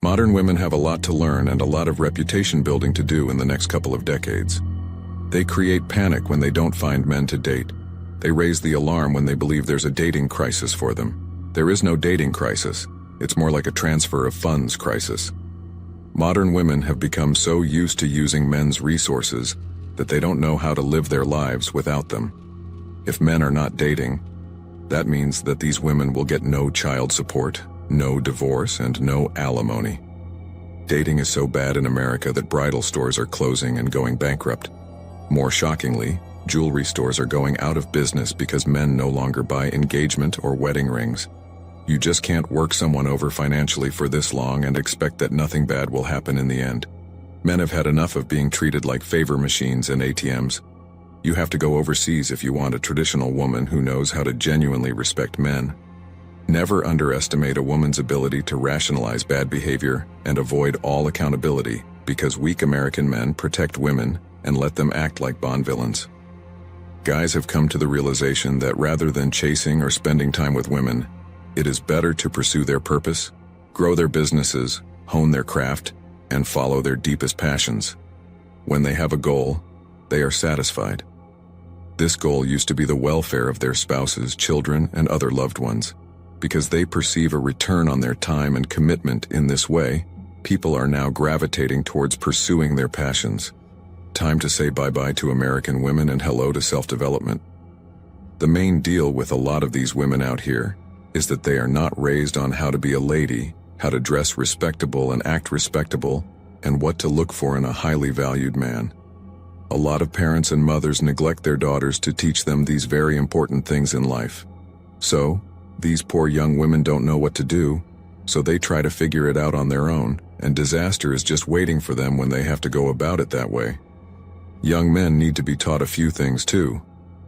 Modern women have a lot to learn and a lot of reputation building to do in the next couple of decades. They create panic when they don't find men to date. They raise the alarm when they believe there's a dating crisis for them. There is no dating crisis. It's more like a transfer of funds crisis. Modern women have become so used to using men's resources that they don't know how to live their lives without them. If men are not dating, that means that these women will get no child support, no divorce, and no alimony. Dating is so bad in America that bridal stores are closing and going bankrupt. More shockingly, jewelry stores are going out of business because men no longer buy engagement or wedding rings. You just can't work someone over financially for this long and expect that nothing bad will happen in the end. Men have had enough of being treated like favor machines and ATMs. You have to go overseas if you want a traditional woman who knows how to genuinely respect men. Never underestimate a woman's ability to rationalize bad behavior and avoid all accountability, because weak American men protect women and let them act like Bond villains. Guys have come to the realization that rather than chasing or spending time with women, it is better to pursue their purpose, grow their businesses, hone their craft, and follow their deepest passions. When they have a goal, they are satisfied. This goal used to be the welfare of their spouses, children, and other loved ones. Because they perceive a return on their time and commitment in this way, people are now gravitating towards pursuing their passions. Time to say bye-bye to American women and hello to self-development. The main deal with a lot of these women out here is that they are not raised on how to be a lady, how to dress respectable and act respectable, and what to look for in a highly valued man. A lot of parents and mothers neglect their daughters to teach them these very important things in life. So, these poor young women don't know what to do, so they try to figure it out on their own, and disaster is just waiting for them when they have to go about it that way. Young men need to be taught a few things too.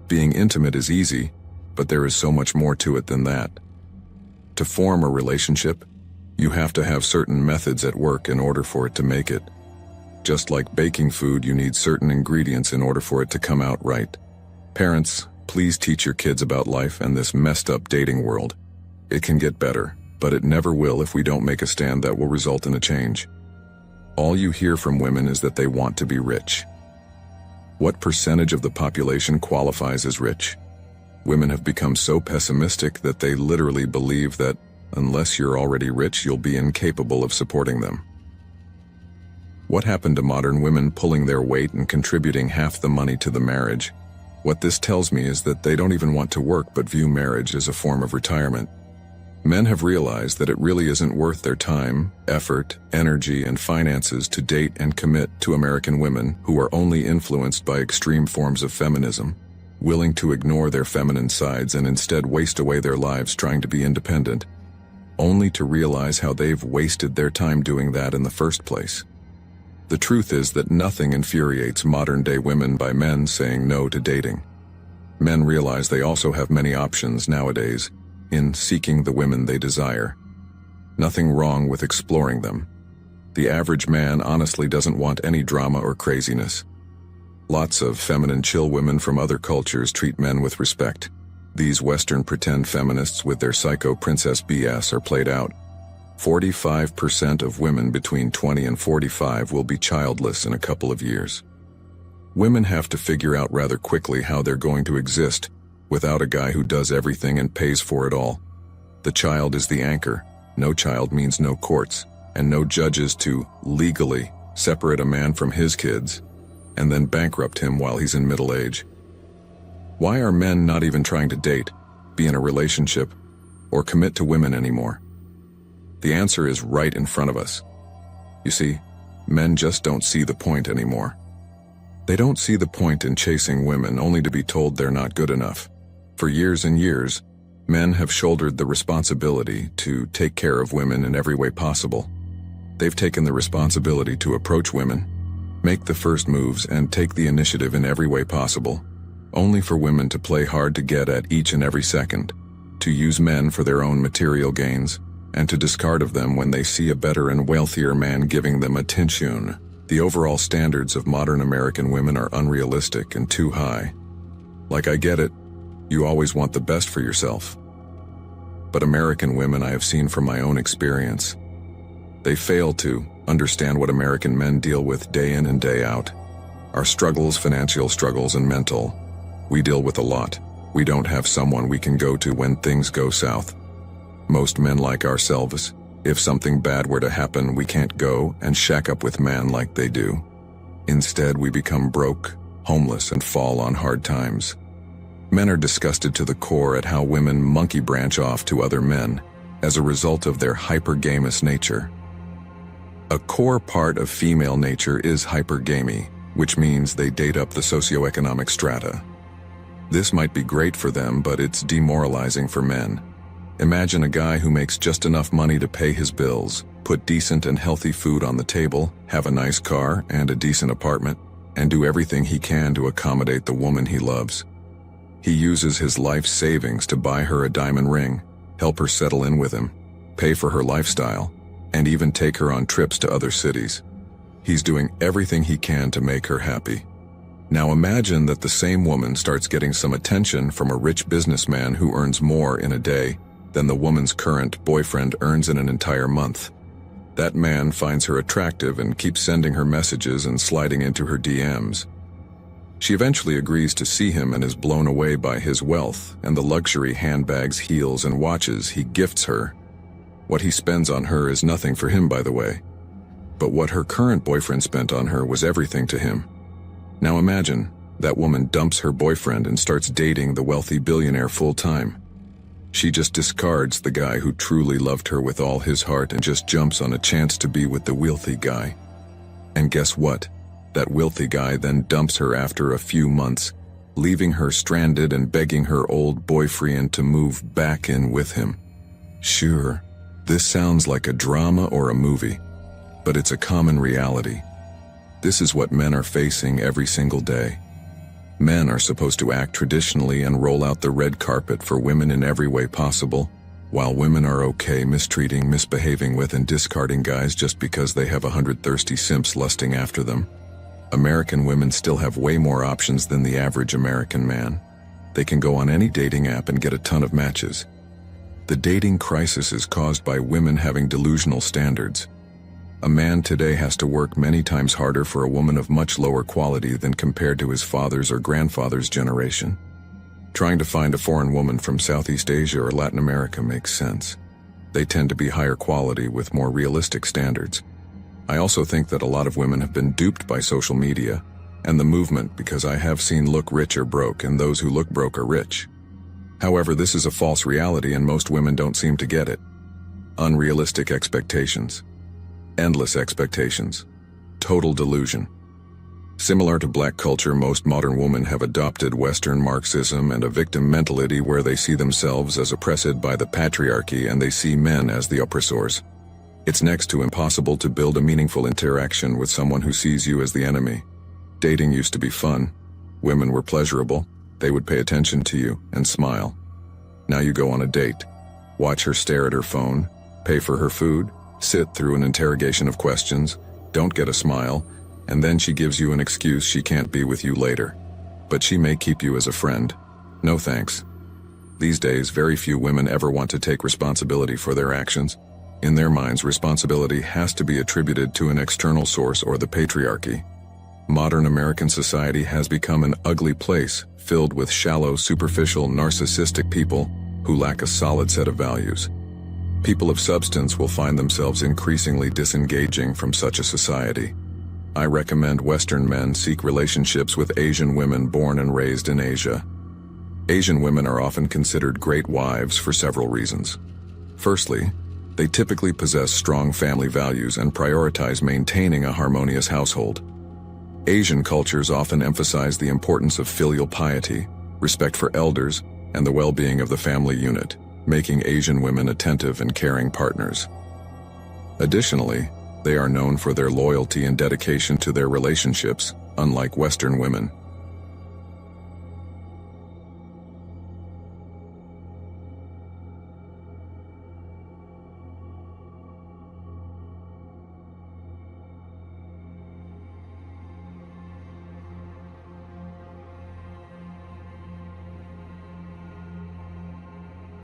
Being intimate is easy, but there is so much more to it than that. To form a relationship, you have to have certain methods at work in order for it to make it. Just like baking food, you need certain ingredients in order for it to come out right. Parents, please teach your kids about life and this messed up dating world. It can get better, but it never will if we don't make a stand that will result in a change. All you hear from women is that they want to be rich. What percentage of the population qualifies as rich? Women have become so pessimistic that they literally believe that unless you're already rich, you'll be incapable of supporting them. What happened to modern women pulling their weight and contributing half the money to the marriage? What this tells me is that they don't even want to work but view marriage as a form of retirement. Men have realized that it really isn't worth their time, effort, energy, and finances to date and commit to American women who are only influenced by extreme forms of feminism, willing to ignore their feminine sides and instead waste away their lives trying to be independent, only to realize how they've wasted their time doing that in the first place. The truth is that nothing infuriates modern-day women by men saying no to dating. Men realize they also have many options nowadays in seeking the women they desire. Nothing wrong with exploring them. The average man honestly doesn't want any drama or craziness. Lots of feminine chill women from other cultures treat men with respect. These Western pretend feminists with their psycho princess BS are played out. 45% of women between 20 and 45 will be childless in a couple of years. Women have to figure out rather quickly how they're going to exist without a guy who does everything and pays for it all. The child is the anchor. No child means no courts, and no judges to legally separate a man from his kids and then bankrupt him while he's in middle age. Why are men not even trying to date, be in a relationship, or commit to women anymore? The answer is right in front of us. You see, men just don't see the point anymore. They don't see the point in chasing women only to be told they're not good enough. For years and years, men have shouldered the responsibility to take care of women in every way possible. They've taken the responsibility to approach women, make the first moves, and take the initiative in every way possible, only for women to play hard to get at each and every second, to use men for their own material gains, and to discard of them when they see a better and wealthier man giving them attention. The overall standards of modern American women are unrealistic and too high. Like, I get it, you always want the best for yourself. But American women, I have seen from my own experience, They fail to understand what American men deal with day in and day out. Our struggles, financial struggles and mental. We deal with a lot. We don't have someone we can go to when things go south. Most men like ourselves, if something bad were to happen, we can't go and shack up with man like they do. Instead, we become broke, homeless, and fall on hard times. Men are disgusted to the core at how women monkey branch off to other men as a result of their hypergamous nature. A core part of female nature is hypergamy, which means they date up the socioeconomic strata. This might be great for them, but it's demoralizing for men. Imagine a guy who makes just enough money to pay his bills, put decent and healthy food on the table, have a nice car and a decent apartment, and do everything he can to accommodate the woman he loves. He uses his life savings to buy her a diamond ring, help her settle in with him, pay for her lifestyle, and even take her on trips to other cities. He's doing everything he can to make her happy. Now imagine that the same woman starts getting some attention from a rich businessman who earns more in a day than the woman's current boyfriend earns in an entire month. That man finds her attractive and keeps sending her messages and sliding into her DMs. She eventually agrees to see him and is blown away by his wealth and the luxury handbags, heels, and watches he gifts her. What he spends on her is nothing for him, by the way. But what her current boyfriend spent on her was everything to him. Now imagine, that woman dumps her boyfriend and starts dating the wealthy billionaire full-time. She just discards the guy who truly loved her with all his heart and just jumps on a chance to be with the wealthy guy. And guess what? That wealthy guy then dumps her after a few months, leaving her stranded and begging her old boyfriend to move back in with him. Sure, this sounds like a drama or a movie, but it's a common reality. This is what men are facing every single day. Men are supposed to act traditionally and roll out the red carpet for women in every way possible, while women are okay mistreating, misbehaving with, and discarding guys just because they have 100 thirsty simps lusting after them. American women still have way more options than the average American man. They can go on any dating app and get a ton of matches. The dating crisis is caused by women having delusional standards. A man today has to work many times harder for a woman of much lower quality than compared to his father's or grandfather's generation. Trying to find a foreign woman from Southeast Asia or Latin America makes sense. They tend to be higher quality with more realistic standards. I also think that a lot of women have been duped by social media and the movement because I have seen look rich or broke and those who look broke are rich. However, this is a false reality and most women don't seem to get it. Unrealistic expectations. Endless expectations. Total delusion. Similar to black culture, most modern women have adopted Western Marxism and a victim mentality where they see themselves as oppressed by the patriarchy and they see men as the oppressors. It's next to impossible to build a meaningful interaction with someone who sees you as the enemy. Dating used to be fun. Women were pleasurable. They would pay attention to you and smile. Now you go on a date, watch her stare at her phone, pay for her food, sit through an interrogation of questions, don't get a smile, and then she gives you an excuse she can't be with you later. But she may keep you as a friend. No thanks. These days, very few women ever want to take responsibility for their actions. In their minds, responsibility has to be attributed to an external source or the patriarchy. Modern American society has become an ugly place, filled with shallow, superficial, narcissistic people who lack a solid set of values. People of substance will find themselves increasingly disengaging from such a society. I recommend Western men seek relationships with Asian women born and raised in Asia. Asian women are often considered great wives for several reasons. Firstly, they typically possess strong family values and prioritize maintaining a harmonious household. Asian cultures often emphasize the importance of filial piety, respect for elders, and the well-being of the family unit, making Asian women attentive and caring partners. Additionally, they are known for their loyalty and dedication to their relationships, unlike Western women.